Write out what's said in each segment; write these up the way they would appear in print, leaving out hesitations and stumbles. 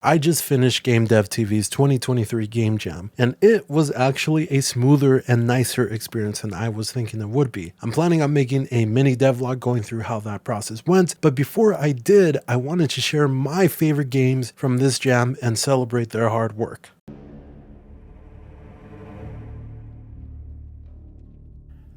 I just finished Game Dev TV's 2023 Game Jam, and it was actually a smoother and nicer experience than I was thinking it would be. I'm planning on making a mini devlog going through how that process went, but before I did, I wanted to share my favorite games from this jam and celebrate their hard work.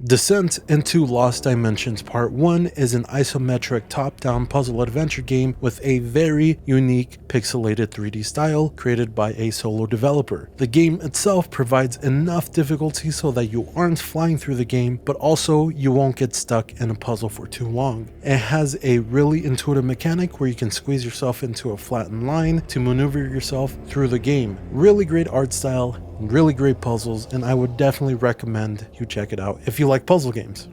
Descent into Lost Dimensions Part 1 is an isometric top-down puzzle adventure game with a very unique pixelated 3D style created by a solo developer. The game itself provides enough difficulty so that you aren't flying through the game, but also you won't get stuck in a puzzle for too long. It has a really intuitive mechanic where you can squeeze yourself into a flattened line to maneuver yourself through the game. Really great art style, really great puzzles, and I would definitely recommend you check it out if you like puzzle games.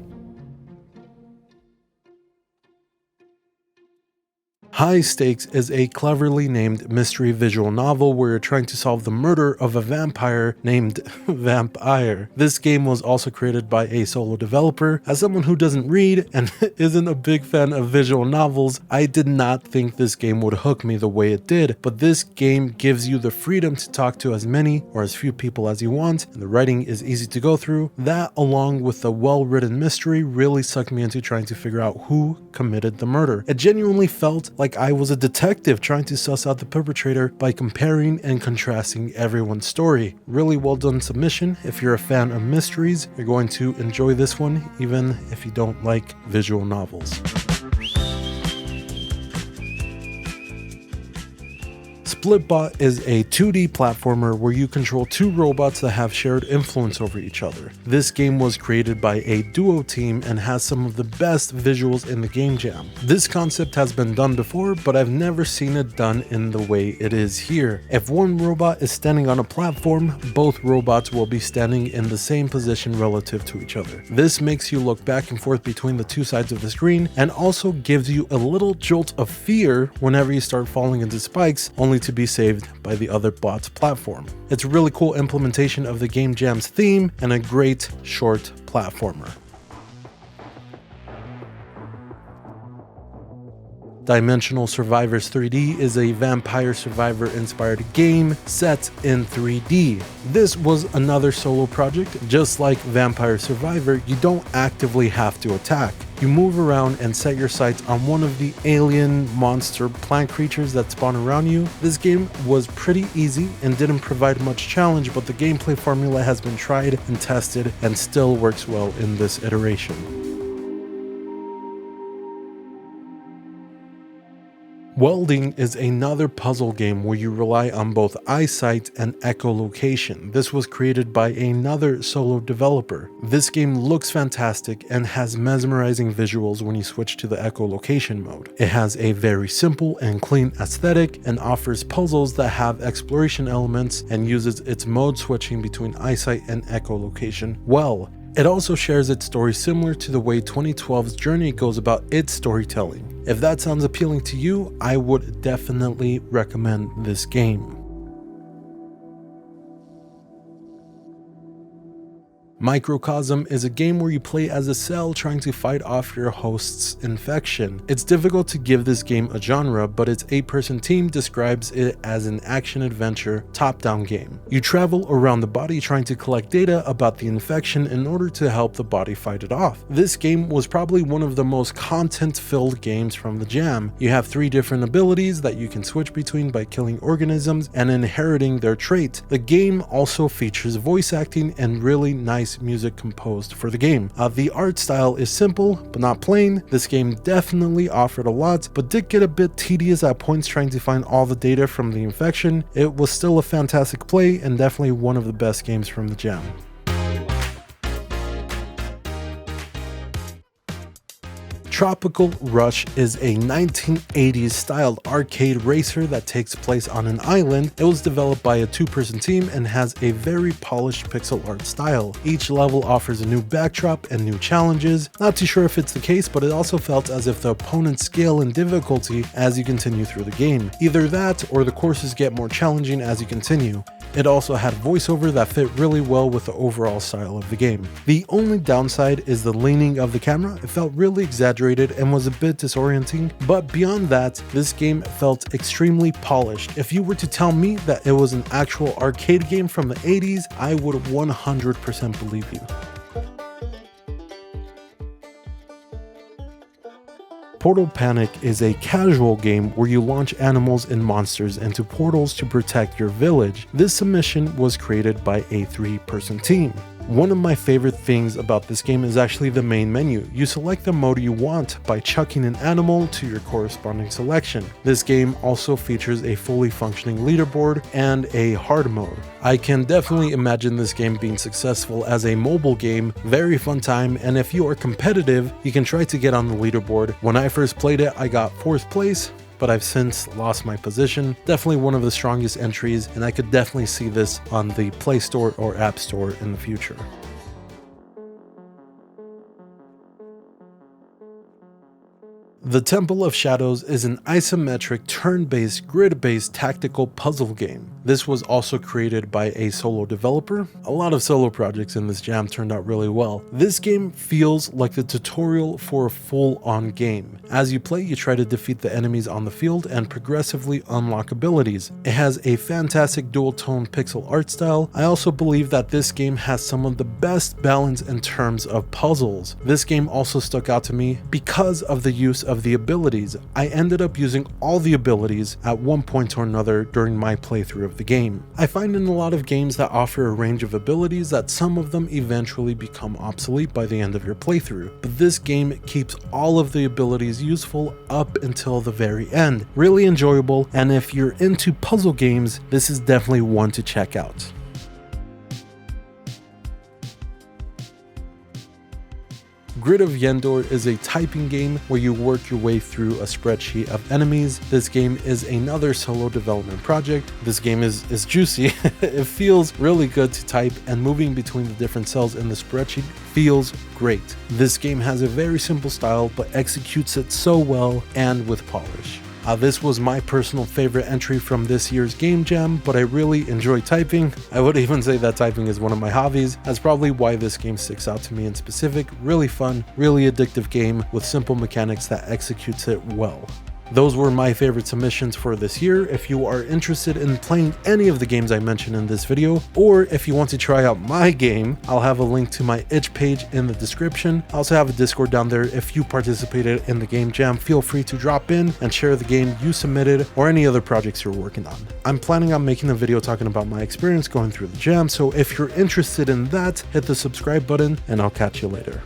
High Stakes is a cleverly named mystery visual novel where you're trying to solve the murder of a vampire named Vampire. This game was also created by a solo developer. As someone who doesn't read and isn't a big fan of visual novels, I did not think this game would hook me the way it did, but this game gives you the freedom to talk to as many or as few people as you want, and the writing is easy to go through. That, along with the well-written mystery, really sucked me into trying to figure out who committed the murder. It genuinely felt like I was a detective trying to suss out the perpetrator by comparing and contrasting everyone's story. Really well done submission. If you're a fan of mysteries, you're going to enjoy this one, even if you don't like visual novels. Splitbot is a 2D platformer where you control two robots that have shared influence over each other. This game was created by a duo team and has some of the best visuals in the game jam. This concept has been done before, but I've never seen it done in the way it is here. If one robot is standing on a platform, both robots will be standing in the same position relative to each other. This makes you look back and forth between the two sides of the screen and also gives you a little jolt of fear whenever you start falling into spikes, only to be saved by the other bot's platform. It's a really cool implementation of the game jam's theme and a great short platformer. Dimensional Survivors 3D is a vampire survivor inspired game set in 3D. This was another solo project. Just like Vampire Survivor, you don't actively have to attack. You move around and set your sights on one of the alien, monster, plant creatures that spawn around you. This game was pretty easy and didn't provide much challenge, but the gameplay formula has been tried and tested and still works well in this iteration. Welding is another puzzle game where you rely on both eyesight and echolocation. This was created by another solo developer. This game looks fantastic and has mesmerizing visuals when you switch to the echolocation mode. It has a very simple and clean aesthetic and offers puzzles that have exploration elements and uses its mode switching between eyesight and echolocation well. It also shares its story similar to the way 2012's Journey goes about its storytelling. If that sounds appealing to you, I would definitely recommend this game. Microcosm is a game where you play as a cell trying to fight off your host's infection. It's difficult to give this game a genre, but its 8-person team describes it as an action-adventure top-down game. You travel around the body trying to collect data about the infection in order to help the body fight it off. This game was probably one of the most content-filled games from the jam. You have 3 different abilities that you can switch between by killing organisms and inheriting their trait. The game also features voice acting and really nice music composed for the game. The art style is simple but not plain. This game definitely offered a lot, but did get a bit tedious at points trying to find all the data from the infection. It was still a fantastic play and definitely one of the best games from the jam. Tropical Rush is a 1980s styled arcade racer that takes place on an island. It was developed by a 2-person team and has a very polished pixel art style. Each level offers a new backdrop and new challenges. Not too sure if it's the case, but it also felt as if the opponents scale in difficulty as you continue through the game. Either that or the courses get more challenging as you continue. It also had voiceover that fit really well with the overall style of the game. The only downside is the leaning of the camera. It felt really exaggerated and was a bit disorienting, but beyond that, this game felt extremely polished. If you were to tell me that it was an actual arcade game from the 80s, I would 100% believe you. Portal Panic is a casual game where you launch animals and monsters into portals to protect your village. This submission was created by a 3-person team. One of my favorite things about this game is actually the main menu. You select the mode you want by chucking an animal to your corresponding selection. This game also features a fully functioning leaderboard and a hard mode. I can definitely imagine this game being successful as a mobile game, very fun time, and if you are competitive, you can try to get on the leaderboard. When I first played it, I got 4th place, but I've since lost my position. Definitely one of the strongest entries, and I could definitely see this on the Play Store or App Store in the future. The Temple of Shadows is an isometric, turn-based, grid-based tactical puzzle game. This was also created by a solo developer. A lot of solo projects in this jam turned out really well. This game feels like the tutorial for a full-on game. As you play, you try to defeat the enemies on the field and progressively unlock abilities. It has a fantastic dual-tone pixel art style. I also believe that this game has some of the best balance in terms of puzzles. This game also stuck out to me because of the use of the abilities. I ended up using all the abilities at one point or another during my playthrough of the game. I find in a lot of games that offer a range of abilities that some of them eventually become obsolete by the end of your playthrough, but this game keeps all of the abilities useful up until the very end. Really enjoyable, and if you're into puzzle games, this is definitely one to check out. Grid of Yendor is a typing game where you work your way through a spreadsheet of enemies. This game is another solo development project. This game is juicy. It feels really good to type, and moving between the different cells in the spreadsheet feels great. This game has a very simple style but executes it so well and with polish. This was my personal favorite entry from this year's Game Jam, but I really enjoy typing. I would even say that typing is one of my hobbies. That's probably why this game sticks out to me in specific. Really fun, really addictive game with simple mechanics that executes it well. Those were my favorite submissions for this year. If you are interested in playing any of the games I mentioned in this video, or if you want to try out my game, I'll have a link to my itch page in the description. I also have a Discord down there. If you participated in the Game Jam, feel free to drop in and share the game you submitted or any other projects you're working on. I'm planning on making a video talking about my experience going through the jam, so if you're interested in that, hit the subscribe button and I'll catch you later.